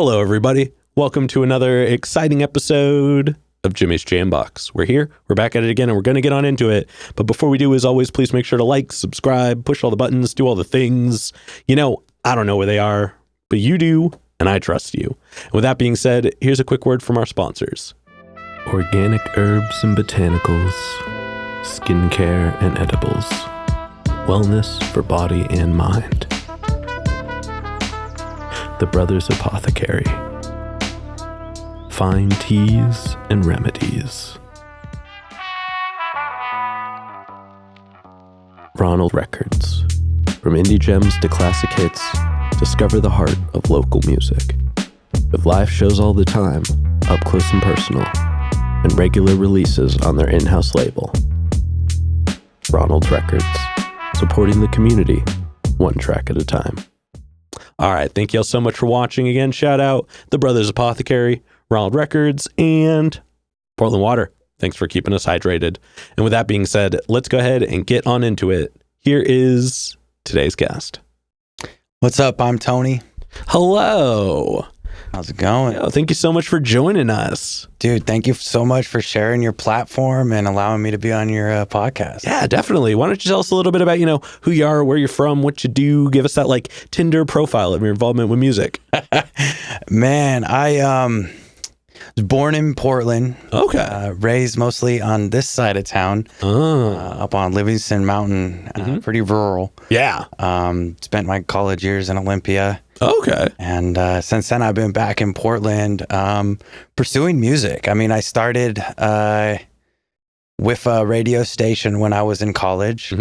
Hello, everybody. Welcome to another exciting episode of Jimmy's Jambox. We're back at it again, and we're going to get on into it. But before we do, as always, please make sure to like, subscribe, push all the buttons, do all the things. You know, I don't know where they are, but you do, and I trust you. And with that being said, here's a quick word from our sponsors. Organic herbs and botanicals, skincare and edibles, wellness for body and mind. The Brothers Apothecary. Fine teas and remedies. Ronald Records. From indie gems to classic hits, discover the heart of local music. With live shows all the time, up close and personal, and regular releases on their in-house label. Ronald Records. Supporting the community, one track at a time. All right, thank you all so much for watching. Again, shout out The Brothers Apothecary, Ronald Records, and Portland Water. Thanks for keeping us hydrated. And with that being said, let's go ahead and get on into it. Here is today's guest. What's up? I'm Tony. Hello. How's it going? Yo, thank you so much for joining us. Dude, thank you so much for sharing your platform and allowing me to be on your podcast. Yeah, definitely. Why don't you tell us a little bit about, who you are, where you're from, what you do? Give us that Tinder profile of your involvement with music. Man, I was born in Portland. Okay. Raised mostly on this side of town, up on Livingston Mountain, pretty rural. Yeah. Spent my college years in Olympia. Okay. And since then, I've been back in Portland pursuing music. I mean, I started with a radio station when I was in college.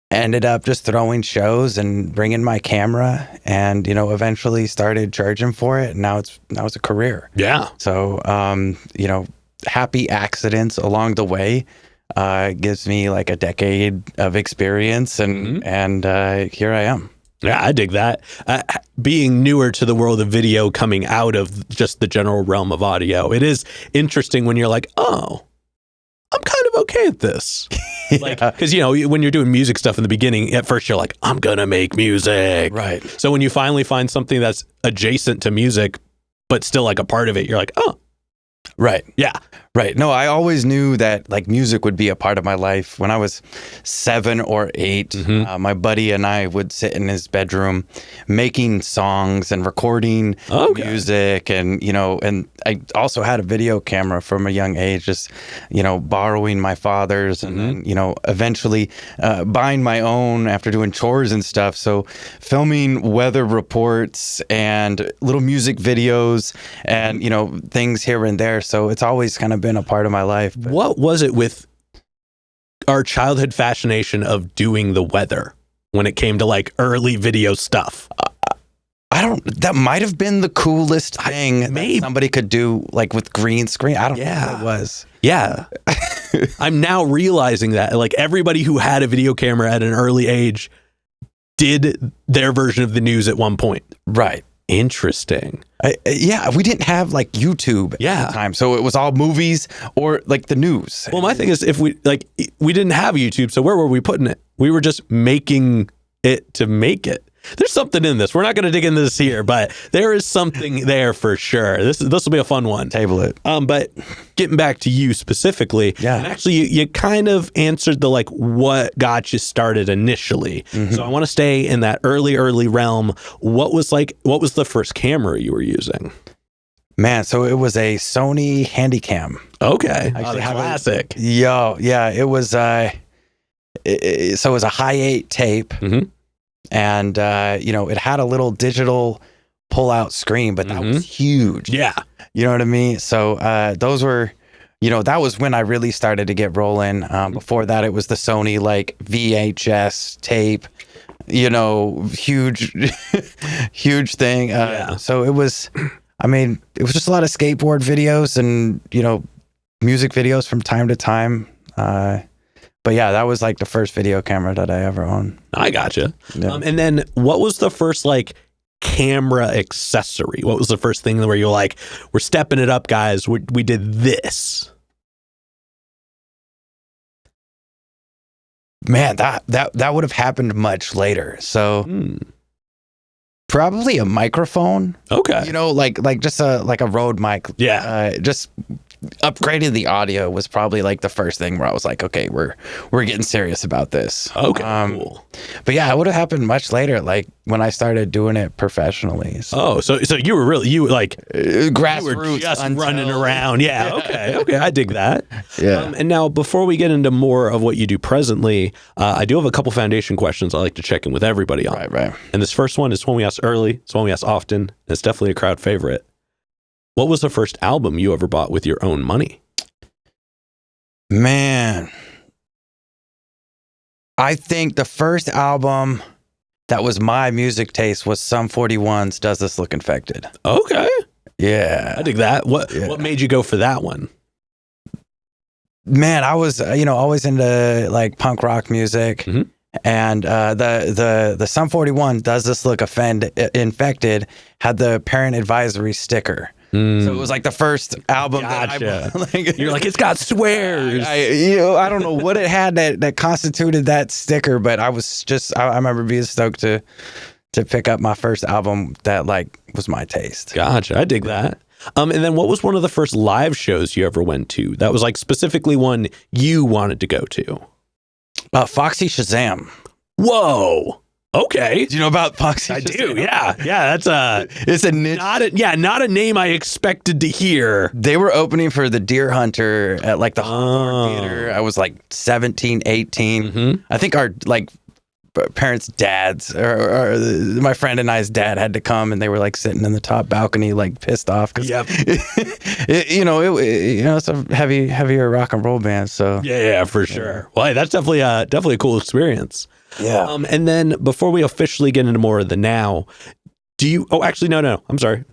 Ended up just throwing shows and bringing my camera and, eventually started charging for it. And now it's a career. Yeah. So, happy accidents along the way gives me like a decade of experience and here I am. Yeah, I dig that. Being newer to the world of video, coming out of just the general realm of audio, it is interesting when you're like, oh, I'm kind of okay at this. Because, when you're doing music stuff in the beginning, at first you're like, I'm going to make music. Right. So when you finally find something that's adjacent to music, but still like a part of it, you're like, oh. Right. Yeah. Right. No, I always knew that music would be a part of my life. When I was 7 or 8, my buddy and I would sit in his bedroom making songs and recording music. And, and I also had a video camera from a young age, just, borrowing my father's and then, eventually buying my own after doing chores and stuff. So filming weather reports and little music videos and, things here and there. So it's always kind of been a part of my life. But what was it with our childhood fascination of doing the weather when it came to early video stuff? That might have been the coolest thing that somebody could do with green screen. I don't know what it was. Yeah. I'm now realizing that everybody who had a video camera at an early age did their version of the news at one point. Right. Interesting. We didn't have YouTube at the time, so it was all movies or the news. Well, my thing is, if we didn't have YouTube, so where were we putting it? We were just making it to make it. There's something in this. We're not going to dig into this here, but there is something there for sure. This will be a fun one. Table it. But getting back to you specifically, and actually you kind of answered the what got you started initially. So I want to stay in that early realm. What was the first camera you were using? Man, so it was a Sony Handycam. Okay, classic. It was. So it was a high 8 tape. And, it had a little digital pull-out screen, but that was huge. Yeah. You know what I mean? So those were, that was when I really started to get rolling. Before that, it was the Sony, VHS tape, huge, huge thing. So it was just a lot of skateboard videos and, music videos from time to time. But yeah, that was the first video camera that I ever owned. I gotcha. Yeah. And then what was the first camera accessory? What was the first thing where you're like, we're stepping it up, guys. We did this. Man, that would have happened much later. So Probably a microphone. Okay. You know, like just a Rode mic. Yeah. Just upgrading the audio was probably like the first thing where I was like, okay, we're getting serious about this. Okay. Cool. But yeah, it would have happened much later, like when I started doing it professionally. So you were grassroots, you were just running around. Yeah. Okay. I dig that. Yeah. And now, before we get into more of what you do presently, I do have a couple foundation questions I like to check in with everybody on. Right. And this first one is one we ask early. It's one we ask often. And it's definitely a crowd favorite. What was the first album you ever bought with your own money? Man, I think the first album that was my music taste was Sum 41's Does This Look Infected? Okay. Yeah. I dig that. What made you go for that one? Man, I was, always into like punk rock music. Mm-hmm. And the Sum 41 Does This Look Infected had the parent advisory sticker. So it was like the first album that I like. You're like, it's got swears. I don't know what it had that constituted that sticker, but I remember being stoked to pick up my first album that like was my taste. Gotcha. I dig that. And then what was one of the first live shows you ever went to that was like specifically one you wanted to go to? Foxy Shazam. Whoa. Okay. Do you know about Foxy? I do. Yeah. That's it's a niche. Not a name I expected to hear. They were opening for the Deer Hunter at like the Hawthorne Theater. I was like 17, 18. Mm-hmm. I think our like parents' dads or my friend and I's dad had to come, and they were like sitting in the top balcony, like pissed off because it's a heavier rock and roll band. So yeah, for sure. Well, hey, that's definitely a cool experience. Yeah. And then before we officially get into more of the now, do you? Oh, actually, no. I'm sorry.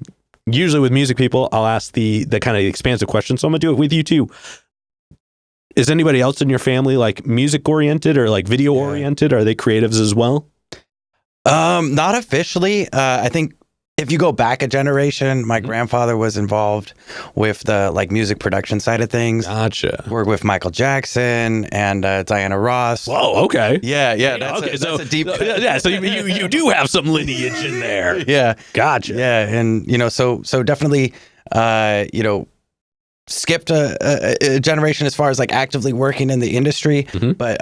Usually with music people, I'll ask the kind of expansive question, so I'm gonna do it with you too. Is anybody else in your family like music oriented or like video oriented? Are they creatives as well? Not officially. I think if you go back a generation, my grandfather was involved with the like music production side of things. Gotcha. Worked with Michael Jackson and Diana Ross. Whoa. Okay. Yeah. That's a deep. Yeah. So you do have some lineage in there. Yeah. Gotcha. Yeah, and so definitely, skipped a generation as far as like actively working in the industry. Mm-hmm. But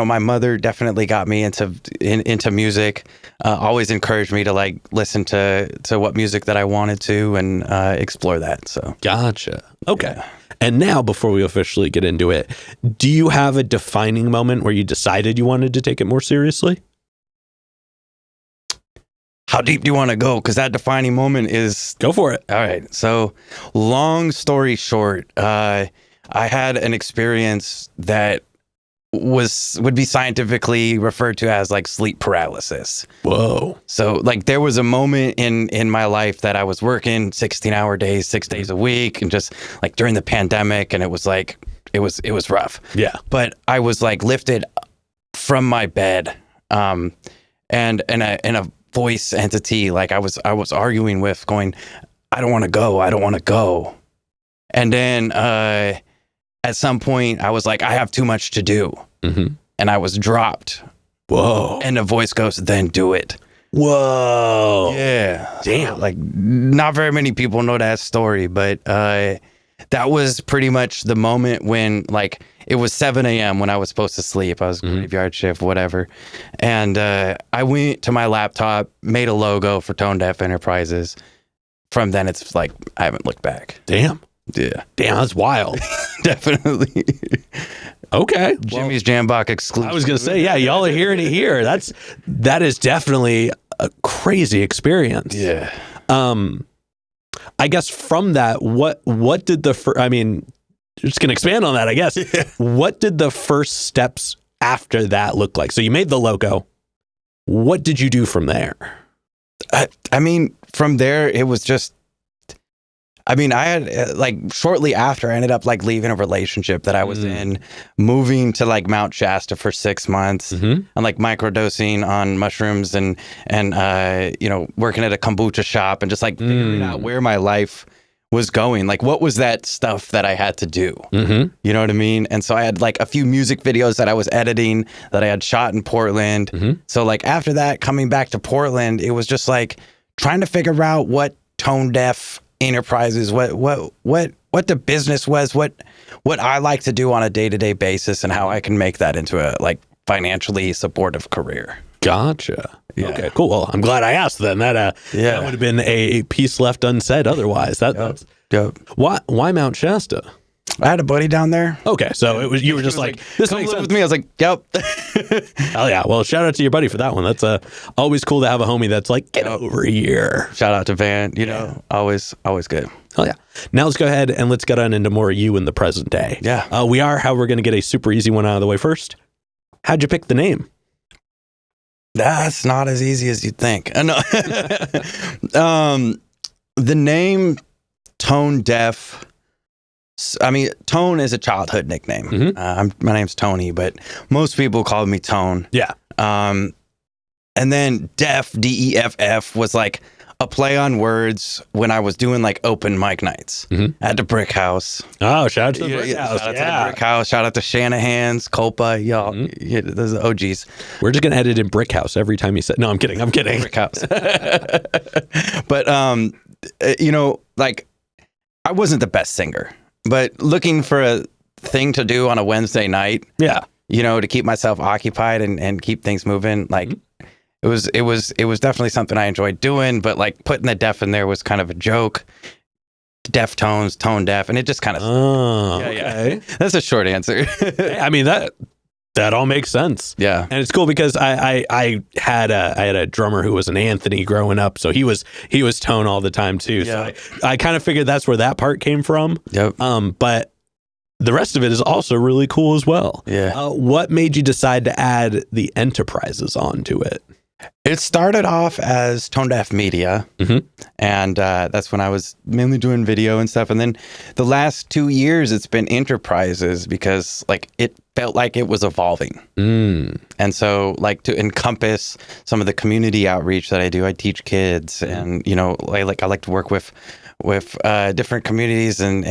my mother definitely got me into music. Always encouraged me to like listen to what music that I wanted to and explore that. So gotcha. Okay. Yeah. And now, before we officially get into it, do you have a defining moment where you decided you wanted to take it more seriously? How deep do you want to go? Because that defining moment is... Go for it. All right. So long story short, I had an experience that would be scientifically referred to as like sleep paralysis. Whoa. So like there was a moment in my life that I was working 16-hour days, 6 days a week, and just like during the pandemic, and it was like, it was rough. Yeah. But I was like lifted from my bed and in a voice entity, like I was arguing with, going, I don't want to go. And then at some point I was like, I have too much to do. Mm-hmm. And I was dropped. Whoa. And the voice goes, then do it. Whoa. Yeah. Damn. Like not very many people know that story, but that was pretty much the moment when like it was 7 a.m. when I was supposed to sleep. I was graveyard shift, whatever. And I went to my laptop, made a logo for Tone Deff Enterprises. From then, it's like, I haven't looked back. Damn. Yeah. Damn, that's wild. Definitely. Okay. Jimmy's Jambox exclusive. I was going to say, yeah, y'all are hearing it here. That is definitely a crazy experience. Yeah. I guess from that, what did just going to expand on that, I guess. Yeah. What did the first steps after that look like? So you made the logo. What did you do from there? I mean, from there, it was just, I had like shortly after I ended up like leaving a relationship that I was in, moving to like Mount Shasta for 6 months and like microdosing on mushrooms and working at a kombucha shop and just like figuring out where my life was going. Like, what was that stuff that I had to do? Mm-hmm. You know what I mean? And so I had like a few music videos that I was editing that I had shot in Portland. Mm-hmm. So like after that, coming back to Portland, it was just like trying to figure out what Tone Deff Enterprises, what the business was, what I like to do on a day-to-day basis, and how I can make that into a like financially supportive career. Gotcha. Yeah. Okay, cool. Well, I'm glad I asked then. That would have been a piece left unsaid otherwise. That's why Mount Shasta? I had a buddy down there. Okay, so it was you were just like this Come makes live sense with me. I was like, yep. Hell yeah. Well, shout out to your buddy for that one. That's always cool to have a homie that's like, get over here. Shout out to Van. You know, always good. Hell yeah. Now let's go ahead and let's get on into more you in the present day. Yeah. We're going to get a super easy one out of the way first. How'd you pick the name? That's not as easy as you'd think. No. The name Tone Deff. I mean, Tone is a childhood nickname. Mm-hmm. My name's Tony, but most people call me Tone. Yeah. And then Deff, Deff, was like a play on words when I was doing like open mic nights at the Brick House. Oh, shout out to the Brick House. Shout out to the Brick House. Shout out to Shanahan's, Copa, y'all. Yeah, those are OGs. We're just going to edit in Brick House every time you say. No, I'm kidding. Brick House. But, you know, like, I wasn't the best singer. But looking for a thing to do on a Wednesday night, you know, to keep myself occupied and keep things moving, like it was definitely something I enjoyed doing. But like putting the Deff in there was kind of a joke. Deftones, Tone Deff, and it just kind of. Okay. That's a short answer. I mean that all makes sense. Yeah, and it's cool because I had a drummer who was an Anthony growing up, so he was Tone all the time too. Yeah. So I kind of figured that's where that part came from. Yep. But the rest of it is also really cool as well. Yeah. What made you decide to add the Enterprises onto it? It started off as Tone Deff Media, and that's when I was mainly doing video and stuff. And then the last 2 years, it's been Enterprises because like it felt like it was evolving. And so like to encompass some of the community outreach that I do, I teach kids, and you know, I like to work with different communities, and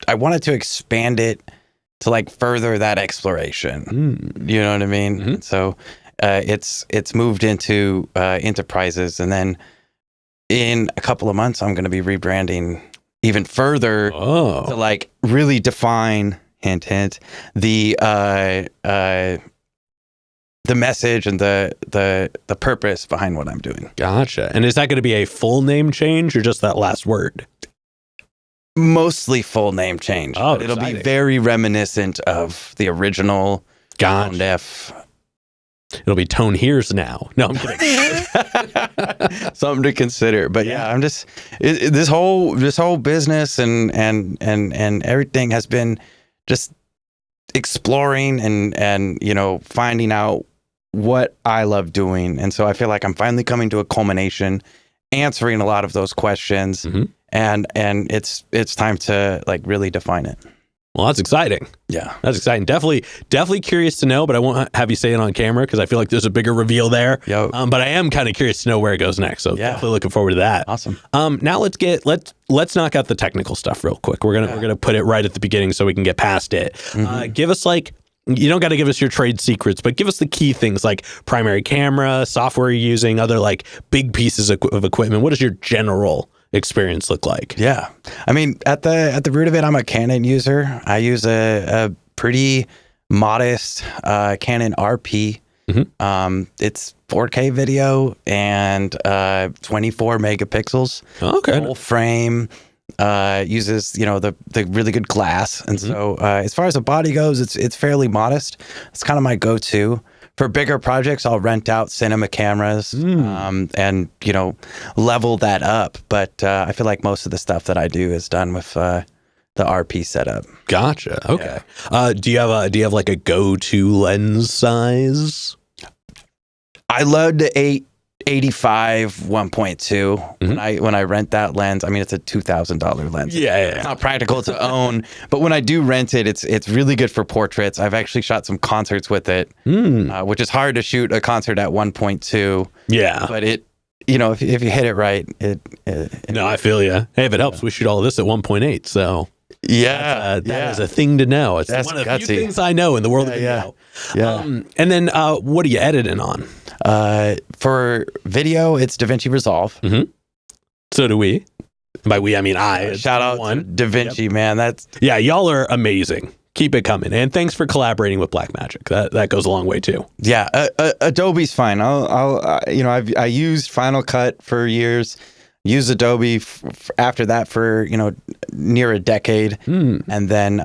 I wanted to expand it to like further that exploration. You know what I mean? So. It's moved into Enterprises, and then in a couple of months, I'm going to be rebranding even further to like really define, hint, the message and the purpose behind what I'm doing. Gotcha. And is that going to be a full name change or just that last word? Mostly full name change. Oh, but it'll be very reminiscent of the original Tone Deff. It'll be Tone Here's now. No, I'm kidding. Something to consider. But yeah, I'm just this whole business and everything has been just exploring and you know, finding out what I love doing. And so I feel like I'm finally coming to a culmination, answering a lot of those questions, and it's time to like really define it. Well, that's exciting. Yeah. That's exciting. Definitely curious to know, but I won't have you say it on camera because I feel like there's a bigger reveal there. But I am kind of curious to know where it goes next. So definitely looking forward to that. Awesome. Now let's knock out the technical stuff real quick. We're gonna put it right at the beginning so we can get past it. Give us like, you don't got to give us your trade secrets, but give us the key things like primary camera, software you're using, other like big pieces of equipment. What does your general experience look like? Yeah. I mean, at the root of it, I'm a Canon user. I use a pretty modest Canon RP. It's 4K video and 24 megapixels. Okay. Full frame. Uses, you know, the really good glass. And so as far as the body goes, it's fairly modest. It's kind of my go-to. For bigger projects, I'll rent out cinema cameras and, you know, level that up. But I feel like most of the stuff that I do is done with the RP setup. Gotcha. Okay. Yeah. Do you have like a go-to lens size? I love the 85 1.2. When I rent that lens, I mean, it's a $2,000 lens. Yeah. It's not practical to own, but when I do rent it, it's really good for portraits. I've actually shot some concerts with it, which is hard to shoot a concert at 1.2. Yeah, but it, you know, if you hit it right, no, I feel you. Hey, if it helps, we shoot all of this at 1.8. So that is a thing to know. It's one of the few things I know in the world of video. Yeah. And then what are you editing on? For video, it's DaVinci Resolve. So do we. By we, I mean I. Shout out to DaVinci, man. Yeah, y'all are amazing. Keep it coming, and thanks for collaborating with Blackmagic. That goes a long way too. Yeah, Adobe's fine. I used Final Cut for years. Used Adobe after that for near a decade, and then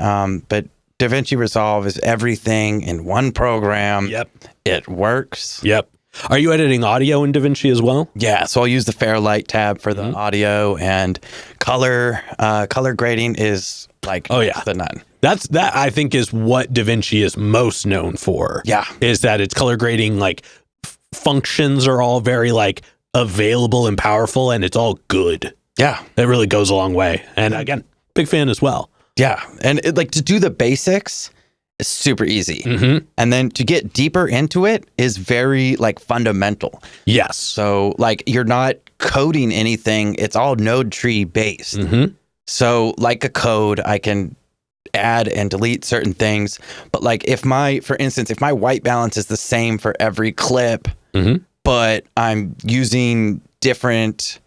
but DaVinci Resolve is everything in one program. Yep, it works. Yep. Are you editing audio in DaVinci as well? Yeah, so I'll use the Fairlight tab for the audio, and color grading is like the none. That I think is what DaVinci is most known for. Yeah, is that its color grading functions are all very available and powerful, and it's all good. Yeah, it really goes a long way. And again, big fan as well. Yeah, and to do the basics is super easy, and then to get deeper into it is very fundamental. Yes. So you're not coding anything; it's all node tree based. So like a code, I can add and delete certain things, but for instance, if my white balance is the same for every clip, but I'm using different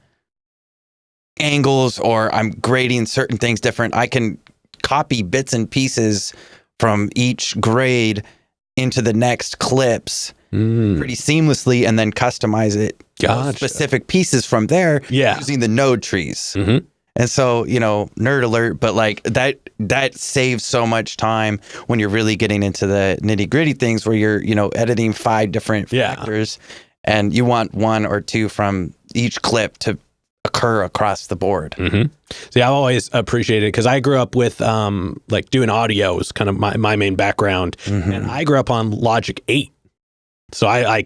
angles or I'm grading certain things different, I can copy bits and pieces from each grade into the next clips pretty seamlessly, and then customize it specific pieces from there using the node trees. And so, nerd alert, but that saves so much time when you're really getting into the nitty gritty things where you're, editing 5 different factors, and you want 1 or 2 from each clip to occur across the board. See, I've always appreciated it because I grew up with doing audio is kind of my main background, and I grew up on Logic 8. So I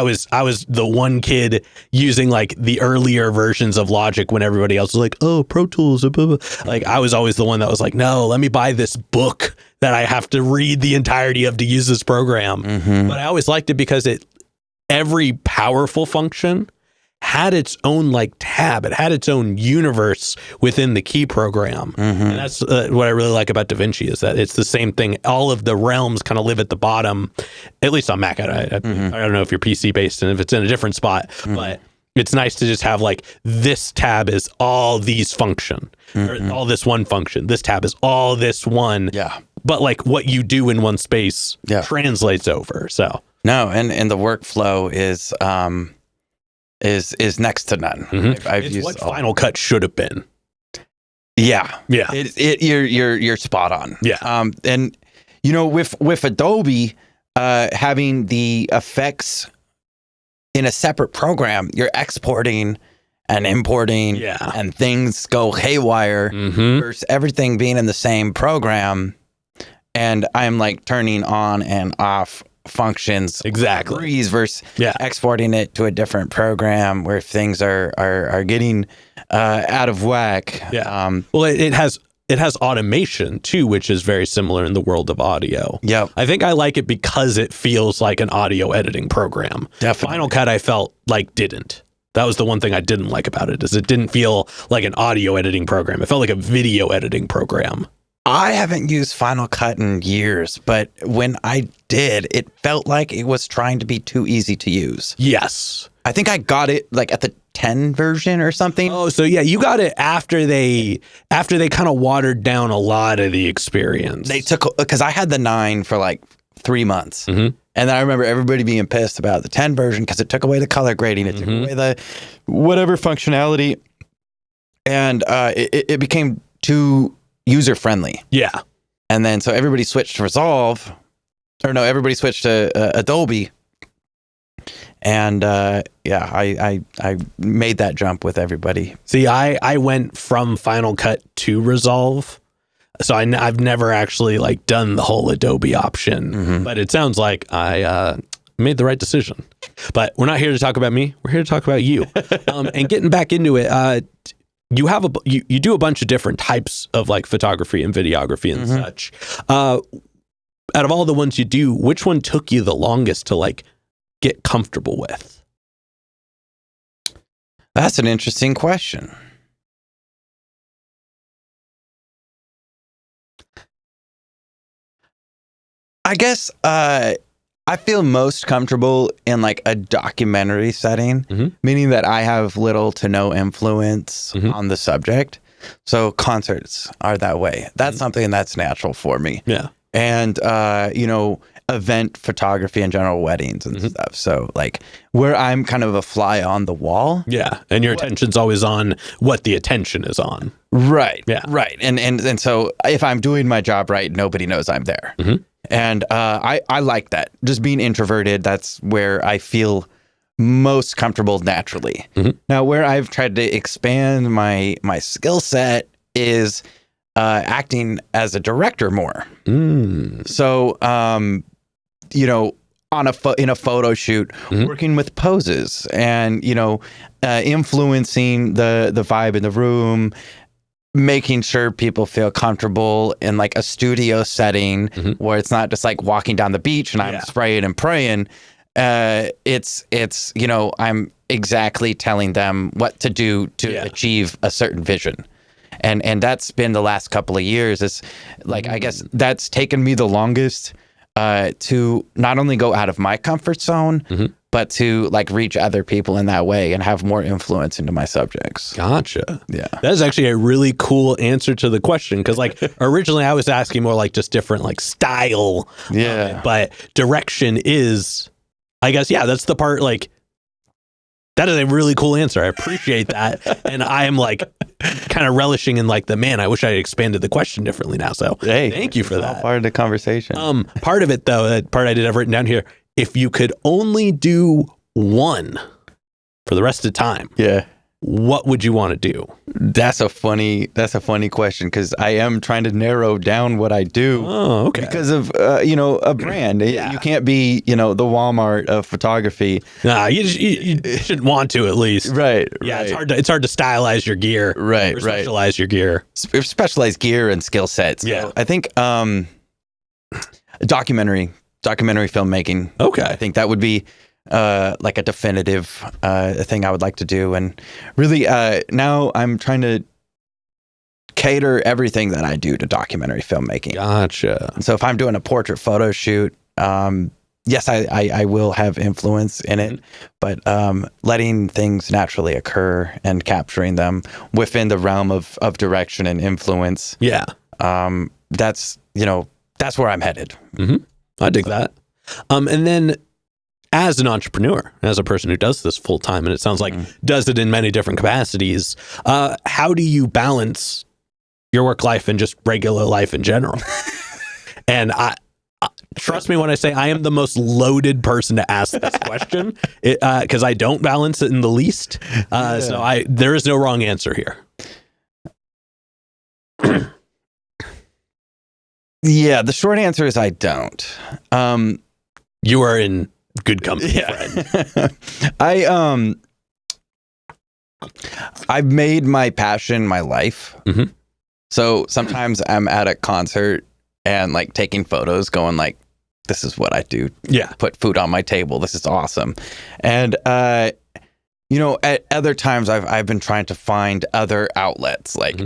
was the one kid using the earlier versions of Logic when everybody else was like, oh, Pro Tools, blah, blah. I was always the one that was like, no, let me buy this book that I have to read the entirety of to use this program. But I always liked it because every powerful function had its own tab. It had its own universe within the key program. And that's what I really like about DaVinci is that it's the same thing. All of the realms kind of live at the bottom, at least on Mac. I don't know if you're PC based and if it's in a different spot, but it's nice to just have this tab is all these function, or all this one function. This tab is all this one. Yeah. But what you do in one space translates over. So no, and the workflow is next to none. I've it's used what Final Cut should have been. Yeah. You're spot on. Yeah. And with Adobe having the effects in a separate program, you're exporting and importing, and things go haywire. Versus everything being in the same program, and I'm turning on and off functions breeze versus exporting it to a different program where things are getting out of whack. Well, it has automation too, which is very similar in the world of audio. I think I like it because it feels like an audio editing program. Definitely. Final Cut I felt didn't. That was the one thing I didn't like about it, is it didn't feel like an audio editing program. It felt like a video editing program. I haven't used Final Cut in years, but when I did, it felt like it was trying to be too easy to use. Yes. I think I got it at the 10 version or something. Oh, so yeah, you got it after they kind of watered down a lot of the experience. They took, because I had the 9 for 3 months. And then I remember everybody being pissed about the 10 version because it took away the color grading. It took away the whatever functionality. And it became too user friendly. Yeah. And then so everybody switched to Resolve, everybody switched to Adobe. And I made that jump with everybody. See, I went from Final Cut to Resolve. So I've never actually done the whole Adobe option, but it sounds like I made the right decision. But we're not here to talk about me. We're here to talk about you. And getting back into it, you have you do a bunch of different types of photography and videography and such. Out of all the ones you do, which one took you the longest to get comfortable with? That's an interesting question. I guess I feel most comfortable in like a documentary setting, meaning that I have little to no influence on the subject. So concerts are that way. That's something that's natural for me. Yeah. And, event photography and general weddings and stuff. So like where I'm kind of a fly on the wall. Yeah. And your attention's always on what the attention is on. Right. Yeah. Right. And so if I'm doing my job right, nobody knows I'm there. And I like that. Just being introverted, that's where I feel most comfortable naturally. Now, where I've tried to expand my skill set is acting as a director more. So, in a photo shoot, working with poses and, influencing the vibe in the room, making sure people feel comfortable in like a studio setting where it's not just like walking down the beach and I'm spraying and praying. It's I'm exactly telling them what to do to achieve a certain vision. And that's been the last couple of years. It's like, I guess that's taken me the longest to not only go out of my comfort zone, but to like reach other people in that way and have more influence into my subjects. Gotcha. Yeah. That is actually a really cool answer to the question. Because like originally I was asking more like just different like style. Yeah. But direction is, I guess, that's the part like, that is a really cool answer. I appreciate that. And I am like kind of relishing in like I wish I had expanded the question differently now. So thank you for that. Part of the conversation. Part of it though, that part I did have written down here, if you could only do one for the rest of the time, what would you want to do? That's a funny question because I am trying to narrow down what I do. Oh, okay. Because of a brand. You can't be the Walmart of photography. Nah, you shouldn't want to at least. Right. Yeah, right. it's hard to stylize your gear. Right. Or specialize your gear. Specialized gear and skill sets. Yeah. So I think documentary filmmaking. Okay. I think that would be like a definitive thing I would like to do. And really now I'm trying to cater everything that I do to documentary filmmaking. Gotcha. And so if I'm doing a portrait photo shoot, yes, I will have influence in it, but letting things naturally occur and capturing them within the realm of direction and influence. Yeah. That's where I'm headed. I dig that. And then as an entrepreneur, as a person who does this full time, and it sounds like does it in many different capacities, how do you balance your work life and just regular life in general? And I trust me when I say I am the most loaded person to ask this question because I don't balance it in the least. So there is no wrong answer here. Yeah, the short answer is I don't. You are in good company, friend. I've made my passion my life. So sometimes I'm at a concert and like taking photos, going like, "This is what I do." Yeah, put food on my table. This is awesome. And at other times I've been trying to find other outlets like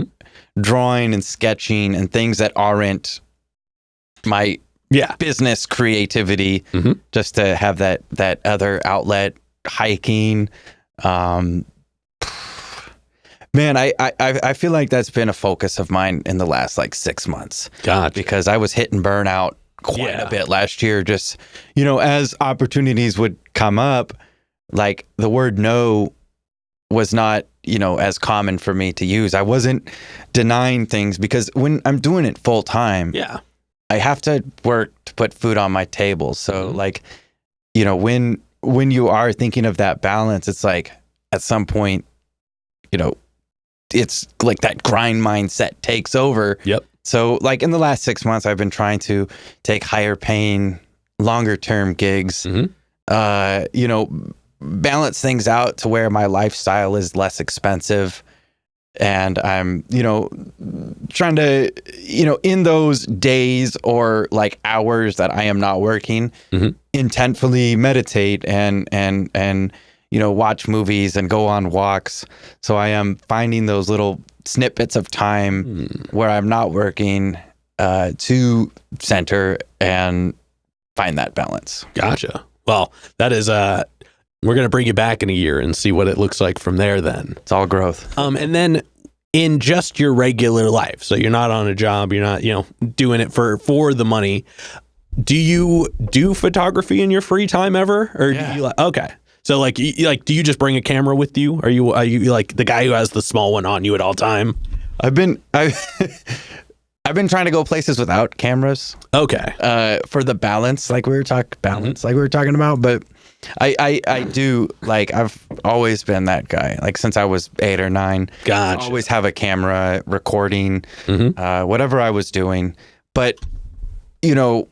drawing and sketching and things that aren't my business creativity, just to have that other outlet. Hiking, man, I feel like that's been a focus of mine in the last like 6 months. God, because I was hitting burnout quite a bit last year. Just as opportunities would come up, like the word no was not as common for me to use. I wasn't denying things because when I'm doing it full time, I have to work to put food on my table. So like, when you are thinking of that balance, it's like at some point, it's like that grind mindset takes over. Yep. So like in the last 6 months, I've been trying to take higher paying, longer term gigs, balance things out to where my lifestyle is less expensive. And I'm, trying to, in those days or like hours that I am not working, intentfully meditate and watch movies and go on walks. So I am finding those little snippets of time where I'm not working to center and find that balance. Gotcha. Well, that is we're going to bring you back in a year and see what it looks like from there then. It's all growth. And then in just your regular life, so you're not on a job, you're not, doing it for the money. Do you do photography in your free time ever? Or do you okay. So do you just bring a camera with you? Are you like the guy who has the small one on you at all time? I've been trying to go places without cameras. Okay. For the balance, like we were talking about, but I do, like, I've always been that guy, like since I was 8 or 9. Gotcha. I always have a camera recording whatever I was doing. But to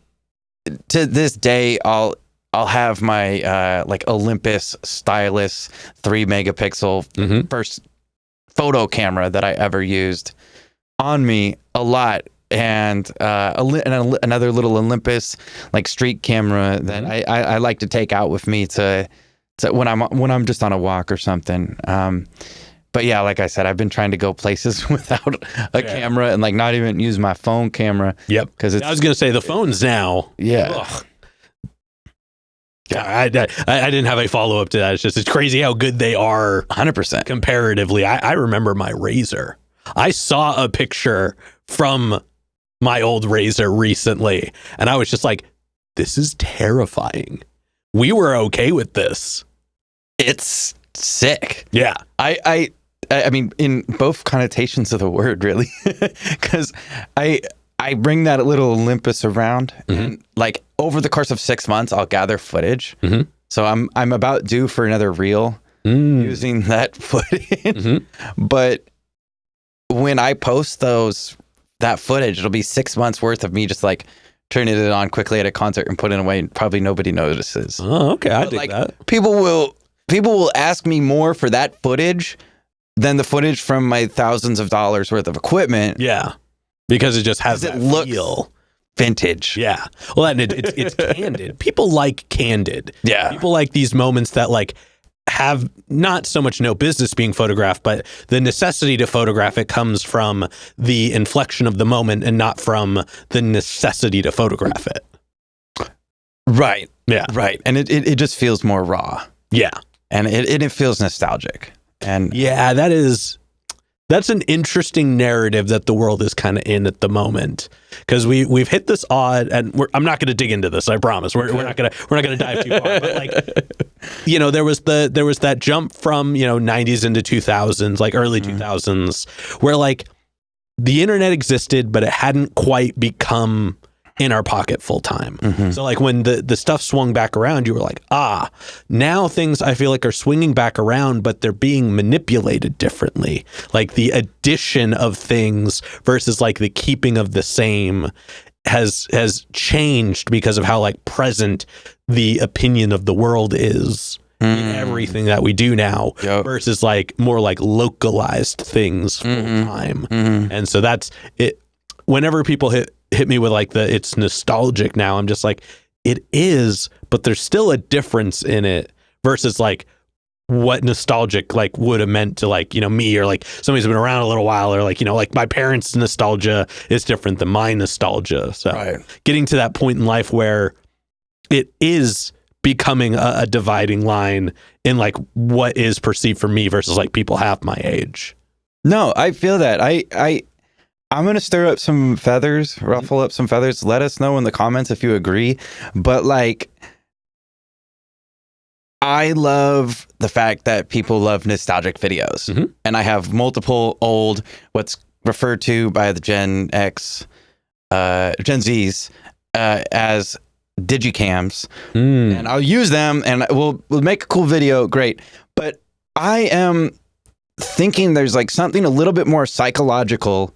this day, I'll have my like Olympus stylus 3 megapixel first photo camera that I ever used on me a lot, and another little Olympus like street camera that I like to take out with me to when I'm just on a walk or something. But yeah, like I said, I've been trying to go places without a camera and like not even use my phone camera. Yep. Because I was gonna say the phones now. Yeah. Ugh. I didn't have a follow up to that. It's crazy how good they are. 100% comparatively. I remember my Razor. I saw a picture from my old Razor recently, and I was just like, this is terrifying. We were okay with this. It's sick. Yeah. I mean, in both connotations of the word, really, because I bring that little Olympus around, and like over the course of 6 months, I'll gather footage. So I'm about due for another reel using that footage. But when I post that footage, it'll be 6 months worth of me just like turning it on quickly at a concert and putting it away, and probably nobody notices. Oh, okay, I dig that. People will ask me more for that footage than the footage from my thousands of dollars worth of equipment. Yeah, because it just has that feel. Vintage. Yeah. Well, and it's candid. People like candid. Yeah. People like these moments that like have not so much no business being photographed, but the necessity to photograph it comes from the inflection of the moment and not from the necessity to photograph it. Right. Yeah. Right. And it just feels more raw. Yeah. And it feels nostalgic. And yeah, that's an interesting narrative that the world is kind of in at the moment, because we've hit this odd, and I'm not going to dig into this. I promise. We're not gonna dive too far. But like, there was that jump from 90s into 2000s, like early 2000s, where like the internet existed, but it hadn't quite become in our pocket full time. So like when the stuff swung back around, you were like, now things I feel like are swinging back around, but they're being manipulated differently. Like the addition of things versus like the keeping of the same has changed because of how like present the opinion of the world is in everything that we do now, versus like more like localized things full time. And so that's it. Whenever people hit me with like it's nostalgic now, I'm just like, it is, but there's still a difference in it versus like what nostalgic like would have meant to like me, or like somebody who's been around a little while, or like like my parents' nostalgia is different than my nostalgia. So getting to that point in life where it is becoming a dividing line in like what is perceived for me versus like people half my age. No, I feel that. I'm going to stir up some feathers, ruffle up some feathers. Let us know in the comments if you agree. But like, I love the fact that people love nostalgic videos. And I have multiple old, what's referred to by the Gen Zs as digicams. And I'll use them and we'll make a cool video. Great. But I am thinking there's like something a little bit more psychological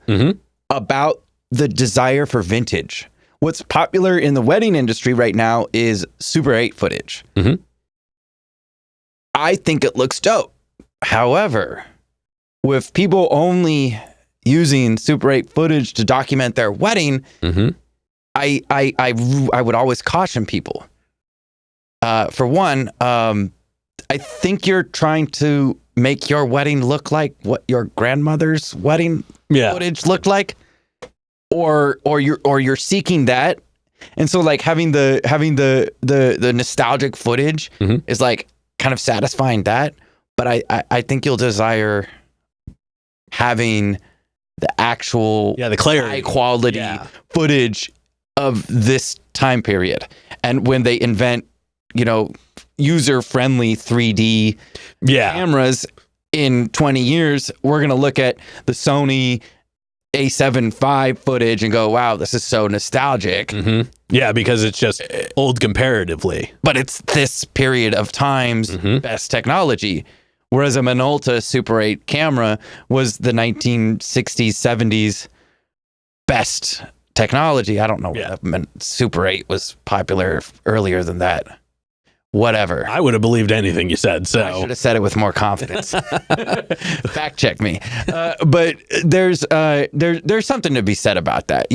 about the desire for vintage. What's popular in the wedding industry right now is Super 8 footage. I think it looks dope. However, with people only using Super 8 footage to document their wedding, I would always caution people. For one, I think you're trying to make your wedding look like what your grandmother's wedding footage looked like, or you're seeking that, And so like having the nostalgic footage is like kind of satisfying that. But I think you'll desire having the actual the clarity, high quality footage of this time period. And when they invent, user-friendly 3D cameras in 20 years, we're going to look at the Sony A7 IV footage and go, wow, this is so nostalgic. Yeah, because it's just old comparatively. But it's this period of time's best technology. Whereas a Minolta Super 8 camera was the 1960s, 70s best technology. I don't know. Super 8 was popular earlier than that. Whatever. I would have believed anything you said. So I should have said it with more confidence. Fact check me. But there's something to be said about that.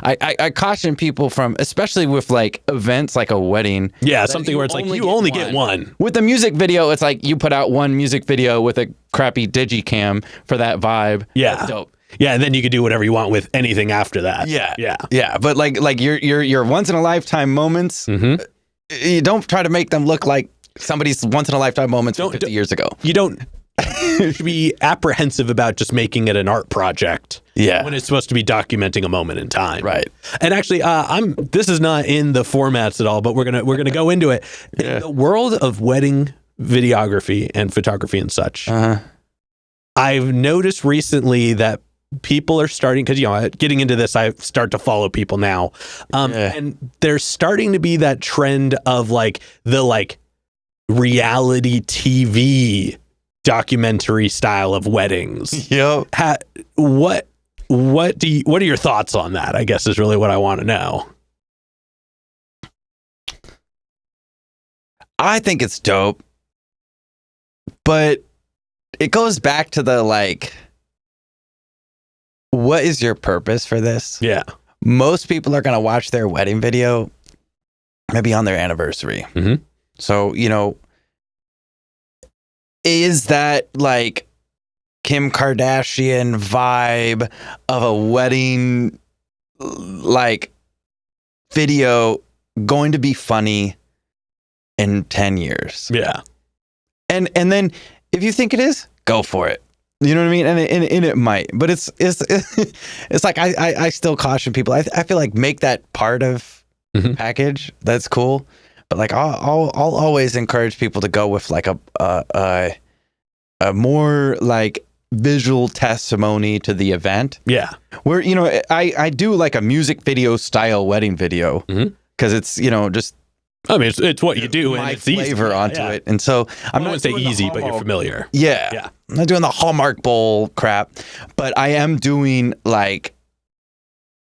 I caution people from, especially with like events like a wedding. Yeah, something where it's like you only get one. With the music video, it's like you put out one music video with a crappy digicam for that vibe. Yeah. That's dope. Yeah, and then you could do whatever you want with anything after that. Yeah. But like your once in a lifetime moments. You don't try to make them look like somebody's once in a lifetime moments from 50 years ago. You don't you should be apprehensive about just making it an art project. Yeah. When it's supposed to be documenting a moment in time. Right. And actually, this is not in the formats at all, but we're gonna go into it. In the world of wedding videography and photography and such, I've noticed recently that people are starting, because getting into this, I start to follow people now, and there's starting to be that trend of like the reality TV documentary style of weddings. Yep. What are your thoughts on that? I guess is really what I want to know. I think it's dope, but it goes back to the what is your purpose for this? Yeah. Most people are going to watch their wedding video maybe on their anniversary. So, is that like Kim Kardashian vibe of a wedding video going to be funny in 10 years? Yeah. And then if you think it is, go for it. You know what I mean? And it might, but it's like I still caution people. I feel like make that part of the package. That's cool. But like I'll always encourage people to go with like a more like visual testimony to the event. Yeah. Where I do like a music video style wedding video because it's just. I mean, it's what you do, my and it's flavor easy. onto it, and so I'm not not say doing the easy, but you're Hallmark- familiar. Yeah, I'm not doing the Hallmark Bowl crap, but I am doing like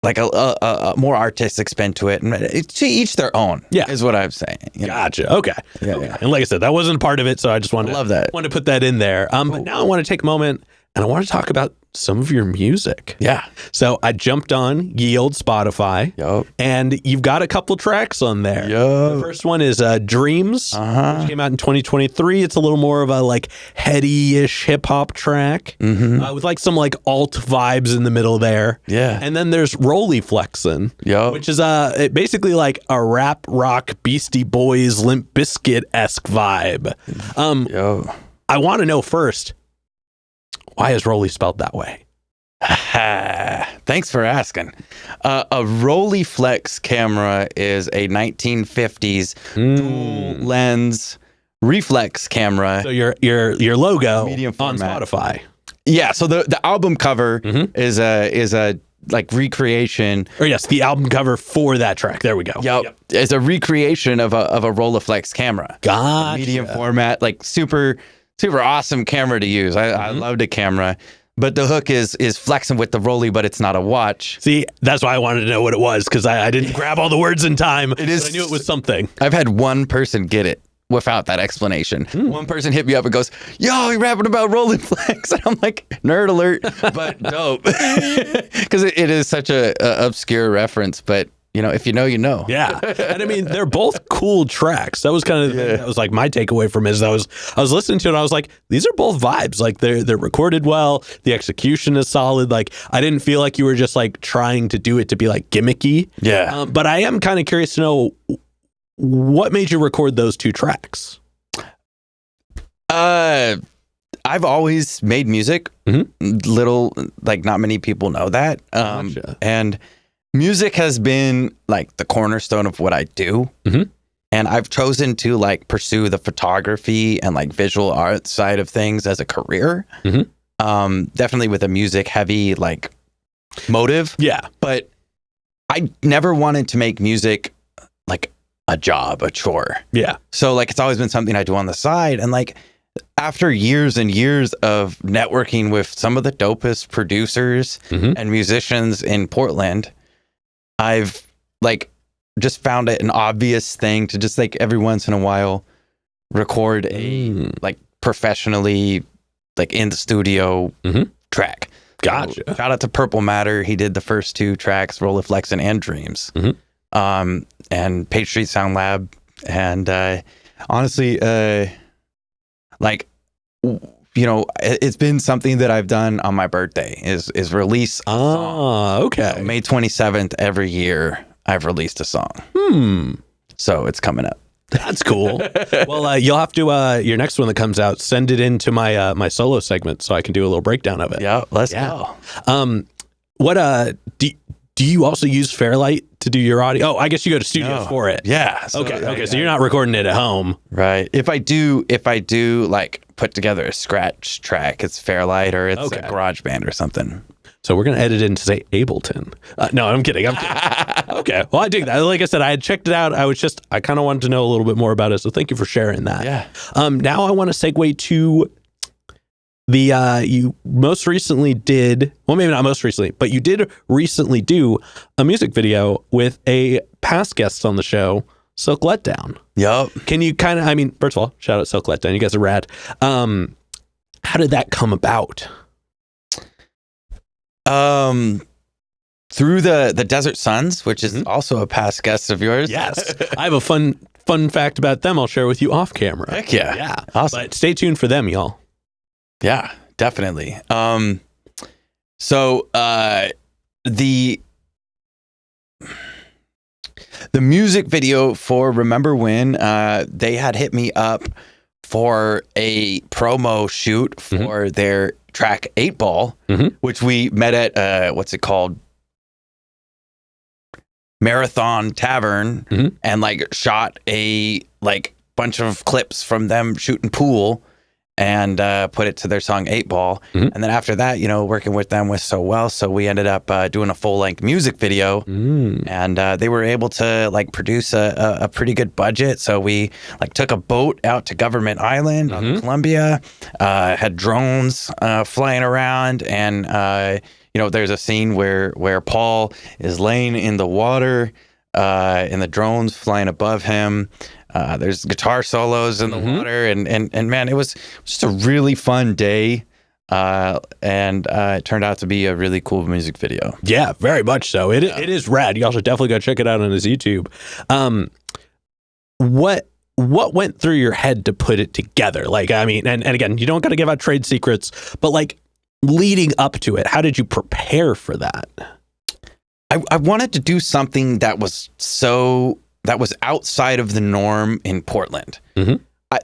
a more artistic spin to it, and it's to each their own. Yeah, is what I'm saying. Gotcha. Okay. Yeah. And like I said, that wasn't part of it, so I just wanted to put that in there. But now I want to take a moment and I want to talk about some of your music. Yeah. So I jumped on ye old Spotify. Yep. And you've got a couple tracks on there. Yep. The first one is Dreams, which came out in 2023. It's a little more of a like heady-ish hip hop track with like some like alt vibes in the middle there. Yeah. And then there's Rolly Flexin', which is basically like a rap rock Beastie Boys Limp Bizkit-esque vibe. I want to know first, why is Rolly spelled that way? Thanks for asking. A Rolleiflex camera is a 1950s dual lens reflex camera. So your logo medium on format. Spotify. Yeah. So the album cover is a like recreation. Or yes, the album cover for that track. There we go. Yep. It's a recreation of a Rolleiflex camera. Gotcha. Medium format, like super awesome camera to use. I loved the camera. But the hook is flexing with the Rolly, but it's not a watch. See, that's why I wanted to know what it was, because I didn't grab all the words in time. It is. But I knew it was something. I've had one person get it without that explanation. One person hit me up and goes, "Yo, you're rapping about Rolleiflex," and I'm like, nerd alert, but dope, because it is such a obscure reference. But if you know, you know. Yeah. And I mean, they're both cool tracks. That was kind of the thing that was like my takeaway from it is I was listening to it and I was like, these are both vibes. Like they're recorded well. The execution is solid. Like I didn't feel like you were just like trying to do it to be like gimmicky. Yeah. But I am kind of curious to know what made you record those two tracks? I've always made music. Little, like not many people know that. Gotcha. And music has been like the cornerstone of what I do. And I've chosen to like pursue the photography and like visual art side of things as a career. Definitely with a music heavy like motive. Yeah. But I never wanted to make music like a job, a chore. Yeah. So like it's always been something I do on the side. And like after years and years of networking with some of the dopest producers and musicians in Portland, I've like just found it an obvious thing to just like every once in a while record a like professionally like in the studio track. Gotcha. So, shout out to Purple Matter. He did the first two tracks, Rolleiflexin and Dreams. And Page Street Sound Lab. And honestly, like, it's been something that I've done on my birthday is release a song. Okay. So May 27th every year I've released a song. So it's coming up. That's cool. Well, you'll have to, your next one that comes out, send it into my my solo segment so I can do a little breakdown of it. Yeah, let's go. What, do you also use Fairlight to do your audio? Oh, I guess you go to studios for it. Yeah. Okay. So you're not recording it at home. Right. If I do like put together a scratch track, it's Fairlight or it's a GarageBand or something. So we're going to edit into say Ableton. No, I'm kidding. Okay. Well, I dig that. Like I said, I had checked it out. I kind of wanted to know a little bit more about it. So thank you for sharing that. Yeah. Now I want to segue to the, you most recently did, well, maybe not most recently, but you did recently do a music video with a past guest on the show, Silk Letdown. Yup. Can you kind of, I mean, first of all, shout out Silk Letdown. You guys are rad. How did that come about? Through the Desert Suns, which is also a past guest of yours. Yes. I have a fun fact about them I'll share with you off camera. Heck yeah. Yeah. Awesome. But stay tuned for them, y'all. Yeah, definitely. So the music video for Remember When, they had hit me up for a promo shoot for their track 8 Ball, which we met at what's it called? Marathon Tavern, and like shot a like bunch of clips from them shooting pool and put it to their song 8 Ball. And then after that, working with them was so well. So we ended up doing a full-length music video. And they were able to like produce a pretty good budget. So we like took a boat out to Government Island on Columbia, had drones flying around. And, there's a scene where Paul is laying in the water and the drones flying above him. There's guitar solos in the water, and man, it was just a really fun day, and it turned out to be a really cool music video. Yeah, very much so. It is rad. Y'all should definitely go check it out on his YouTube. What went through your head to put it together? Like, I mean, and again, you don't got to give out trade secrets, but like leading up to it, how did you prepare for that? I wanted to do something that was outside of the norm in Portland.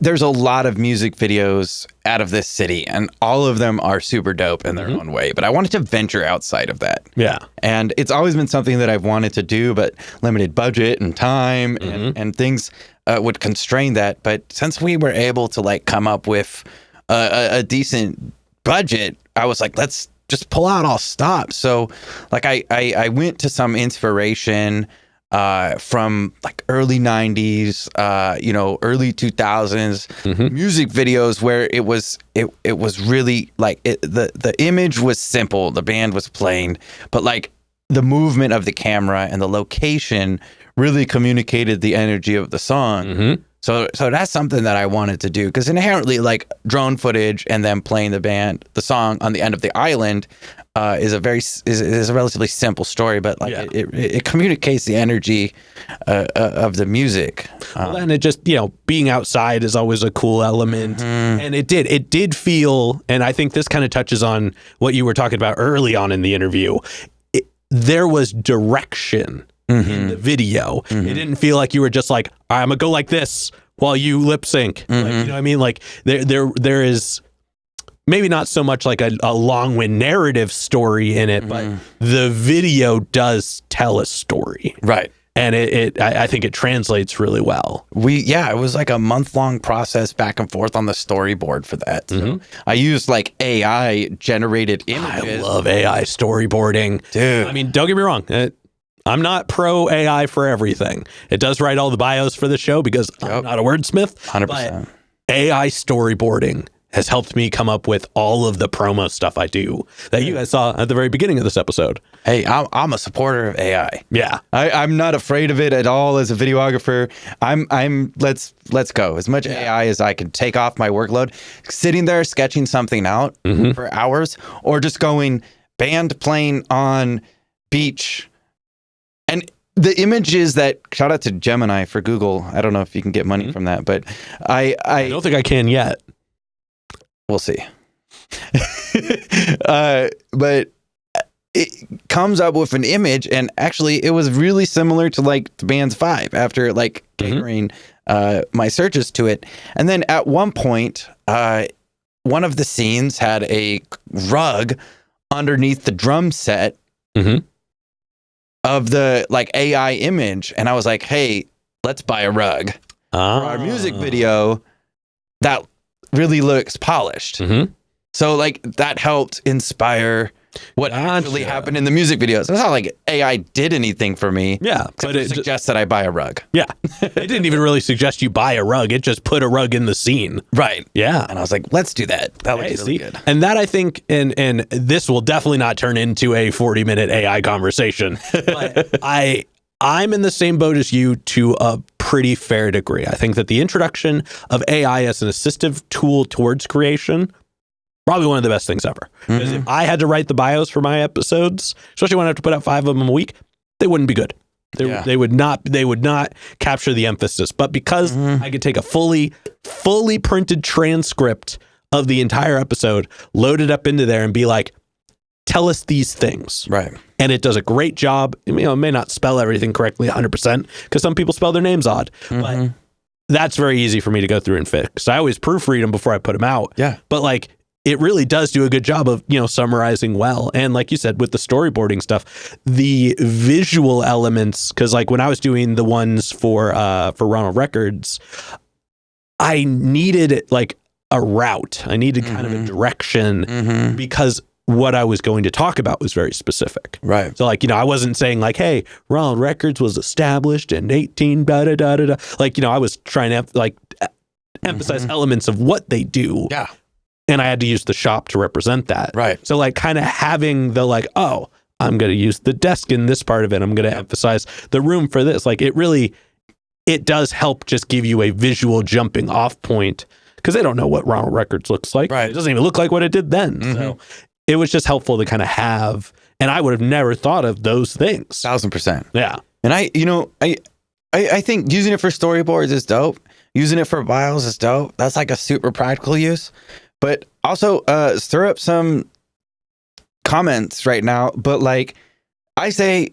There's a lot of music videos out of this city, and all of them are super dope in their own way. But I wanted to venture outside of that. Yeah. And it's always been something that I've wanted to do, but limited budget and time and things would constrain that. But since we were able to like come up with a decent budget, I was like, let's just pull out all stops. So like I went to some inspiration from like early 90s, early 2000s music videos where it was really like the image was simple, the band was plain, but like the movement of the camera and the location really communicated the energy of the song. So that's something that I wanted to do, because inherently, like, drone footage and then playing the song on the end of the island is a relatively simple story, but like it communicates the energy of the music. Well, and it just, being outside is always a cool element. And it did feel, and I think this kind of touches on what you were talking about early on in the interview. There was direction in the video. It didn't feel like you were just like, all right, I'm gonna go like this while you lip sync. Like, you know what I mean? Like there is maybe not so much like a long-wind narrative story in it, but the video does tell a story. Right. And I think it translates really well. It was like a month-long process back and forth on the storyboard for that. So I used like AI generated images. I love AI storyboarding. Dude. I mean, don't get me wrong. I'm not pro AI for everything. It does write all the bios for the show because I'm not a wordsmith. 100%. But AI storyboarding has helped me come up with all of the promo stuff I do that you guys saw at the very beginning of this episode. Hey, I'm a supporter of AI. Yeah. I'm not afraid of it at all as a videographer. Let's go. As much AI as I can take off my workload, sitting there sketching something out for hours, or just going band playing on beach. And the images that, shout out to Gemini for Google. I don't know if you can get money from that, but I don't think I can yet. We'll see. But it comes up with an image, and actually it was really similar to like the band's vibe after like catering my searches to it. And then at one point, one of the scenes had a rug underneath the drum set of the like AI image. And I was like, hey, let's buy a rug for our music video that really looks polished. So like that helped inspire what actually happened in the music videos. It's not like AI did anything for me. Yeah, but it suggests that I buy a rug. Yeah, it didn't even really suggest you buy a rug. It just put a rug in the scene. Right. Yeah, and I was like, let's do that. That looks really good. And that, I think, and this will definitely not turn into a 40-minute AI conversation. But I'm in the same boat as you to a pretty fair degree. I think that the introduction of AI as an assistive tool towards creation, probably one of the best things ever. Because if I had to write the bios for my episodes, especially when I have to put out 5 of them a week, they wouldn't be good. They would not capture the emphasis. But because I could take a fully printed transcript of the entire episode, load it up into there and be like, tell us these things. Right. And it does a great job. It may not spell everything correctly 100% because some people spell their names odd. But that's very easy for me to go through and fix. I always proofread them before I put them out. Yeah. But like, it really does do a good job of, summarizing well. And like you said, with the storyboarding stuff, the visual elements, because like when I was doing the ones for Ronald Records, I needed like a route. I needed kind of a direction because what I was going to talk about was very specific. Right. So like, I wasn't saying like, hey, Ronald Records was established in 18 da da da da. Like, I was trying to like emphasize elements of what they do. Yeah. And I had to use the shop to represent that. Right. So like kind of having the like, oh, I'm going to use the desk in this part of it. I'm going to emphasize the room for this. Like it does help just give you a visual jumping off point because they don't know what Ronald Records looks like. Right. It doesn't even look like what it did then. So it was just helpful to kind of have, and I would have never thought of those things. 1000%. Yeah. And I think using it for storyboards is dope. Using it for bios is dope. That's like a super practical use. But also stir up some comments right now. But like I say,